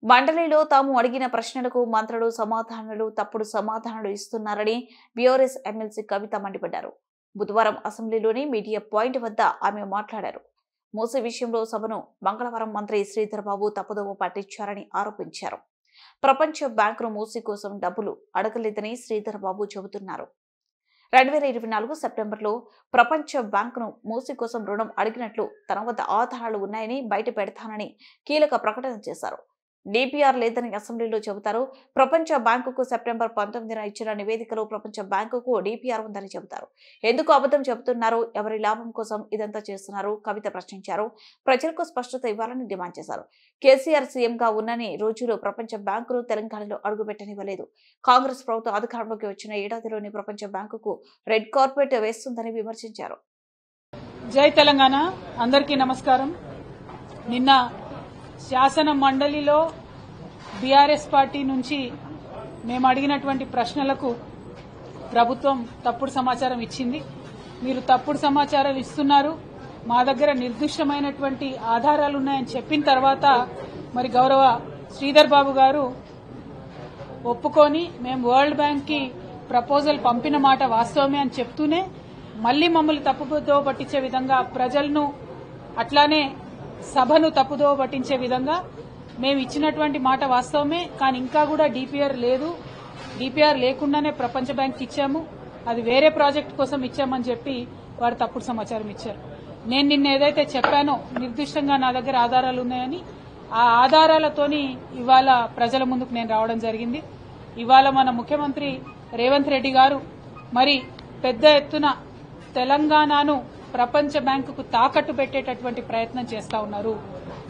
మండలిలో తాము అడిగిన ప్రశ్నలకు మంత్రులు సమాధానాలు తప్పుడు సమాధానాలు ఇస్తున్నారని బీఆర్ఎస్ ఎమ్మెల్సీ కవిత మండిపడ్డారు. బుధవారం అసెంబ్లీలోని మీడియా పాయింట్ వద్ద ఆమె మాట్లాడారు. మూసీ విషయంలో సభను మంగళవారం మంత్రి శ్రీధర్ బాబు తప్పుదోవ పట్టించారని ఆరోపించారు. ప్రపంచ బ్యాంకును మూసీ కోసం డబ్బులు అడగలేదని శ్రీధర్ బాబు చెబుతున్నారు. 2024 సెప్టెంబర్లో ప్రపంచ బ్యాంకును మూసీ కోసం రుణం అడిగినట్లు తన వద్ద ఆధారాలు ఉన్నాయని బయట పెడతానని కీలక ప్రకటన చేశారు. డిపిఆర్ లేదని అసెంబ్లీలో చెబుతారు. ప్రపంచ బ్యాంకుకు సెప్టెంబర్ 19న ఇచ్చిన నివేదికలో ప్రపంచ బ్యాంకుకు డిపిఆర్ ఉందని చెబుతారు. ఎందుకు అబద్ధం చెబుతున్నారు? ఎవరి లాభం కోసం ఇదంతా చేస్తున్నారు? కవిత ప్రశ్నించారు. ప్రజలకు స్పష్టత ఇవ్వాలని డిమాండ్ చేశారు. కేసీఆర్ సీఎంగా ఉన్నన్ని రోజులు ప్రపంచ బ్యాంకును తెలంగాణలో అడుగుపెట్టనివ్వలేదు. కాంగ్రెస్ ప్రభుత్వం అధికారంలోకి వచ్చిన ఏడాదిలోని ప్రపంచ బ్యాంకుకు రెడ్ కార్పెట్ వేస్తుందని విమర్శించారు. జై తెలంగాణ. అందరికీ నమస్కారం. నిన్న శాసన మండలిలో బీఆర్ఎస్ పార్టీ నుంచి మేము అడిగినటువంటి ప్రశ్నలకు ప్రభుత్వం తప్పుడు సమాచారం ఇచ్చింది. మీరు తప్పుడు సమాచారం ఇస్తున్నారు, మా దగ్గర నిర్దిష్టమైనటువంటి ఆధారాలు ఉన్నాయని చెప్పిన తర్వాత మరి గౌరవ శ్రీధర్ బాబు గారు ఒప్పుకొని మేము వరల్డ్ బ్యాంక్ కి ప్రపోజల్ పంపిన మాట వాస్తవమే అని చెప్తూనే మళ్లీ మమ్మల్ని తప్పుదోవ పట్టించే విధంగా ప్రజలను అట్లానే సభను తప్పుదోవ పట్టించే విధంగా మేము ఇచ్చినటువంటి మాట వాస్తవమే, కానీ ఇంకా కూడా డిపిఆర్ లేదు, డిపిఆర్ లేకుండానే ప్రపంచ బ్యాంక్ ఇచ్చాము, అది వేరే ప్రాజెక్ట్ కోసం ఇచ్చామని చెప్పి వారు తప్పుడు సమాచారం ఇచ్చారు. నేను నిన్న ఏదైతే చెప్పానో నిర్దిష్టంగా నా దగ్గర ఆధారాలు ఉన్నాయని, ఆ ఆధారాలతోని ఇవాళ ప్రజల ముందుకు నేను రావడం జరిగింది. ఇవాళ మన ముఖ్యమంత్రి రేవంత్ రెడ్డి గారు మరి పెద్ద ఎత్తున తెలంగాణను ప్రపంచ బ్యాంకుకు తాకట్టు పెట్టేటటువంటి ప్రయత్నం చేస్తా ఉన్నారు.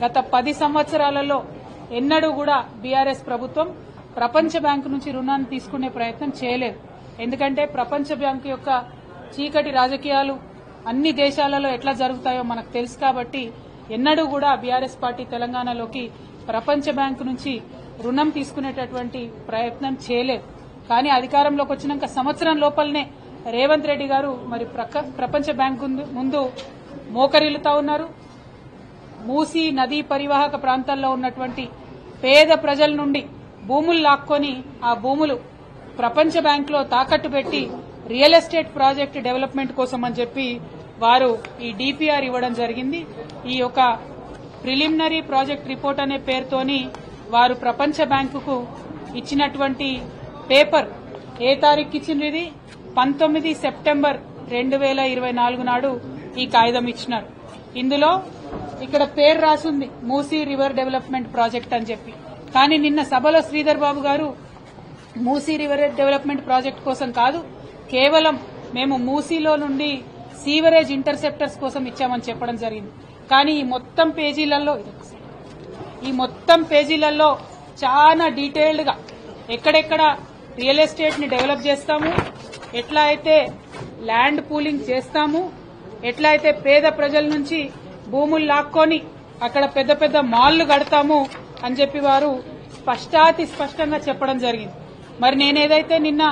గత 10 సంవత్సరాలలో ఎన్నడూ కూడా బీఆర్ఎస్ ప్రభుత్వం ప్రపంచ బ్యాంకు నుంచి రుణాన్ని తీసుకునే ప్రయత్నం చేయలేదు. ఎందుకంటే ప్రపంచ బ్యాంకు యొక్క చీకటి రాజకీయాలు అన్ని దేశాలలో ఎట్లా జరుగుతాయో మనకు తెలుసు. కాబట్టి ఎన్నడూ కూడా బీఆర్ఎస్ పార్టీ తెలంగాణలోకి ప్రపంచ బ్యాంకు నుంచి రుణం తీసుకునేటటువంటి ప్రయత్నం చేయలేదు. కానీ అధికారంలోకి వచ్చినాక సంవత్సరం లోపలనే రేవంత్ రెడ్డి గారు మరి ప్రపంచ బ్యాంకు ముందు మోకరిల్లుతా ఉన్నారు. మూసీ నదీ పరివాహక ప్రాంతాల్లో ఉన్నటువంటి పేద ప్రజల నుండి భూములు లాక్కొని ఆ భూములు ప్రపంచ బ్యాంకులో తాకట్టు పెట్టి రియల్ ఎస్టేట్ ప్రాజెక్ట్ డెవలప్మెంట్ కోసం అని చెప్పి వారు ఈ డిపిఆర్ ఇవ్వడం జరిగింది. ఈ యొక్క ప్రిలిమినరీ ప్రాజెక్ట్ రిపోర్ట్ అనే పేరుతోని వారు ప్రపంచ బ్యాంకుకు ఇచ్చినటువంటి పేపర్ ఏ తారీఖు ఇచ్చింది? 19 సెప్టెంబర్ 2024 నాడు ఈ కాగితం ఇచ్చినారు. ఇందులో ఇక్కడ పేరు రాసుంది మూసీ రివర్ డెవలప్మెంట్ ప్రాజెక్ట్ అని చెప్పి. కానీ నిన్న సభలో శ్రీధర్ బాబు గారు మూసీ రివర్ డెవలప్మెంట్ ప్రాజెక్ట్ కోసం కాదు, కేవలం మేము మూసీలో నుండి సీవరేజ్ ఇంటర్సెప్టర్స్ కోసం ఇచ్చామని చెప్పడం జరిగింది. కానీ ఈ మొత్తం పేజీలలో చాలా డీటెయిల్డ్ గా ఎక్కడెక్కడ రియల్ ఎస్టేట్ ని డెవలప్ చేస్తాము, ఎట్లా అయితే ల్యాండ్ పూలింగ్ చేస్తాము, ఎట్లా అయితే పేద ప్రజల నుంచి భూములు లాక్కొని అక్కడ పెద్ద పెద్ద మాల్లు కడతాము అని చెప్పి వారు స్పష్టంగా చెప్పడం జరిగింది. మరి నేనేదైతే నిన్న